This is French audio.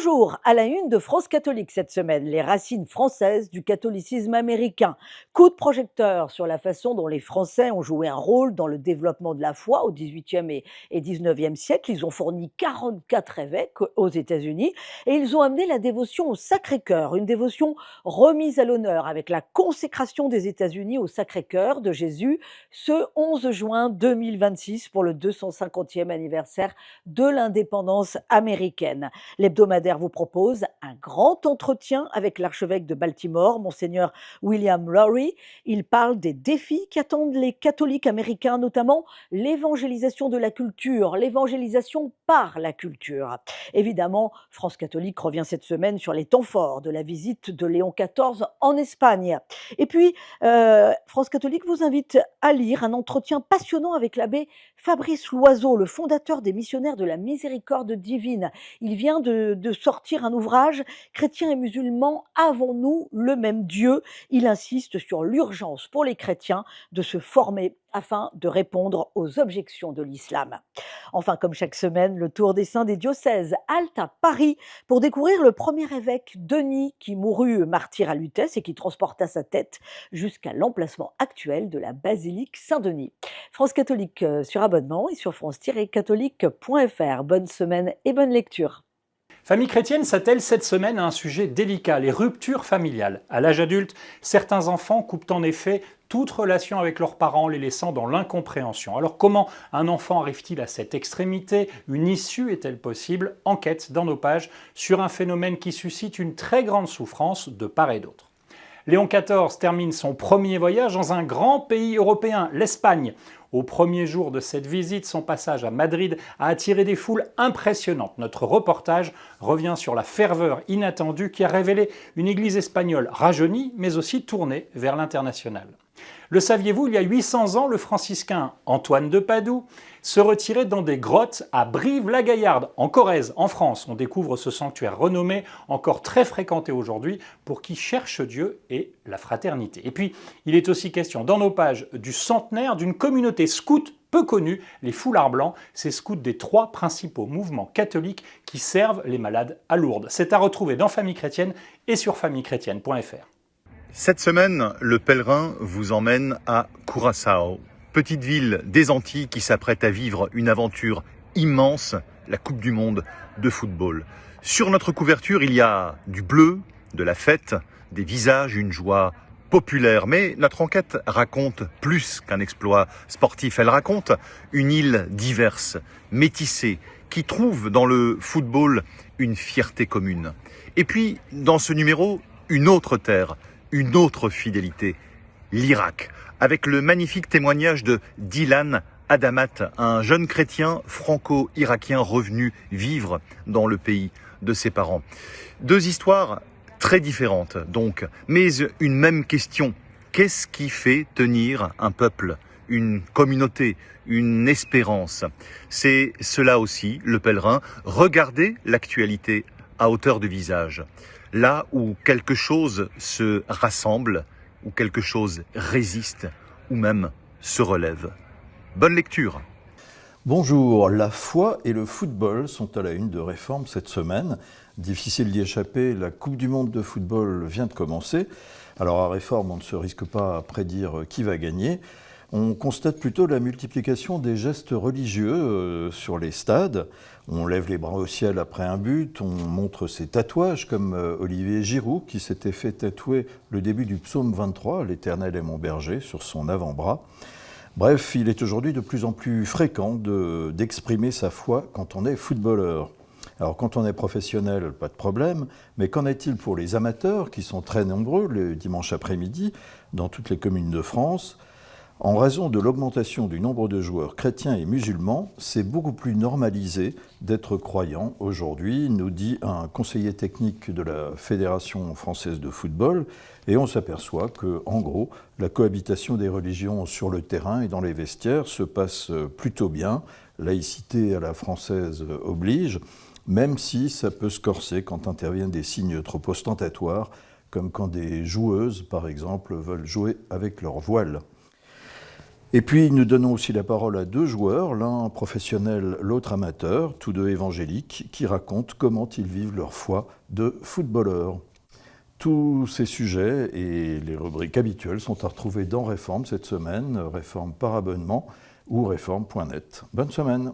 Bonjour, à la une de France catholique cette semaine, les racines françaises du catholicisme américain. Coup de projecteur sur la façon dont les Français ont joué un rôle dans le développement de la foi au XVIIIe et XIXe siècle. Ils ont fourni 44 évêques aux États-Unis et ils ont amené la dévotion au Sacré-Cœur, une dévotion remise à l'honneur avec la consécration des États-Unis au Sacré-Cœur de Jésus ce 11 juin 2026 pour le 250e anniversaire de l'indépendance américaine. L'hebdomadaire vous propose un grand entretien avec l'archevêque de Baltimore, monseigneur William Lowry. Il parle des défis qu'attendent les catholiques américains, notamment l'évangélisation de la culture, l'évangélisation par la culture. Évidemment, France catholique revient cette semaine sur les temps forts de la visite de Léon XIV en Espagne. Et puis, France catholique vous invite à lire un entretien passionnant avec l'abbé Fabrice Loiseau, le fondateur des missionnaires de la miséricorde divine. Il vient de sortir un ouvrage, Chrétiens et musulmans, avons-nous le même Dieu? Il insiste sur l'urgence pour les chrétiens de se former afin de répondre aux objections de l'islam. Enfin, comme chaque semaine, le tour des saints des diocèses, halte à Paris pour découvrir le premier évêque Denis qui mourut martyr à Lutèce et qui transporta sa tête jusqu'à l'emplacement actuel de la basilique Saint-Denis. France catholique sur abonnement et sur france-catholique.fr. Bonne semaine et bonne lecture. Famille chrétienne s'attelle cette semaine à un sujet délicat, les ruptures familiales. À l'âge adulte, certains enfants coupent en effet toute relation avec leurs parents, les laissant dans l'incompréhension. Alors comment un enfant arrive-t-il à cette extrémité? Une issue est-elle possible? Enquête dans nos pages sur un phénomène qui suscite une très grande souffrance de part et d'autre. Léon XIV termine son premier voyage dans un grand pays européen, l'Espagne. Au premier jour de cette visite, son passage à Madrid a attiré des foules impressionnantes. Notre reportage revient sur la ferveur inattendue qui a révélé une église espagnole rajeunie, mais aussi tournée vers l'international. Le saviez-vous, il y a 800 ans, le franciscain Antoine de Padoue se retirait dans des grottes à Brive-la-Gaillarde, en Corrèze, en France. On découvre ce sanctuaire renommé, encore très fréquenté aujourd'hui, pour qui cherche Dieu et la fraternité. Et puis, il est aussi question dans nos pages du centenaire d'une communauté scout peu connue, les Foulards Blancs, ces scouts des 3 principaux mouvements catholiques qui servent les malades à Lourdes. C'est à retrouver dans Famille Chrétienne et sur famillechrétienne.fr. Cette semaine, le pèlerin vous emmène à Curaçao, petite ville des Antilles qui s'apprête à vivre une aventure immense, la Coupe du Monde de football. Sur notre couverture, il y a du bleu, de la fête, des visages, une joie populaire. Mais notre enquête raconte plus qu'un exploit sportif. Elle raconte une île diverse, métissée, qui trouve dans le football une fierté commune. Et puis, dans ce numéro, une autre terre, une autre fidélité, l'Irak, avec le magnifique témoignage de Dylan Adamat, un jeune chrétien franco-irakien revenu vivre dans le pays de ses parents. 2 histoires très différentes donc, mais une même question. Qu'est-ce qui fait tenir un peuple, une communauté, une espérance? C'est cela aussi, le pèlerin, regarder l'actualité à hauteur de visage. Là où quelque chose se rassemble, où quelque chose résiste, ou même se relève. Bonne lecture. Bonjour, la foi et le football sont à la une de Réforme cette semaine. Difficile d'y échapper, la Coupe du Monde de football vient de commencer. Alors à Réforme, on ne se risque pas à prédire qui va gagner. On constate plutôt la multiplication des gestes religieux sur les stades. On lève les bras au ciel après un but, on montre ses tatouages comme Olivier Giroud qui s'était fait tatouer le début du psaume 23, « L'Éternel est mon berger » sur son avant-bras. Bref, il est aujourd'hui de plus en plus fréquent d'exprimer sa foi quand on est footballeur. Alors quand on est professionnel, pas de problème, mais qu'en est-il pour les amateurs qui sont très nombreux le dimanche après-midi dans toutes les communes de France ? En raison de l'augmentation du nombre de joueurs chrétiens et musulmans, c'est beaucoup plus normalisé d'être croyant aujourd'hui, nous dit un conseiller technique de la Fédération française de football, et on s'aperçoit que, en gros, la cohabitation des religions sur le terrain et dans les vestiaires se passe plutôt bien, laïcité à la française oblige, même si ça peut se corser quand interviennent des signes trop ostentatoires, comme quand des joueuses, par exemple, veulent jouer avec leur voile. Et puis nous donnons aussi la parole à 2 joueurs, l'un professionnel, l'autre amateur, tous 2 évangéliques, qui racontent comment ils vivent leur foi de footballeurs. Tous ces sujets et les rubriques habituelles sont à retrouver dans Réforme cette semaine, Réforme par abonnement ou réforme.net. Bonne semaine.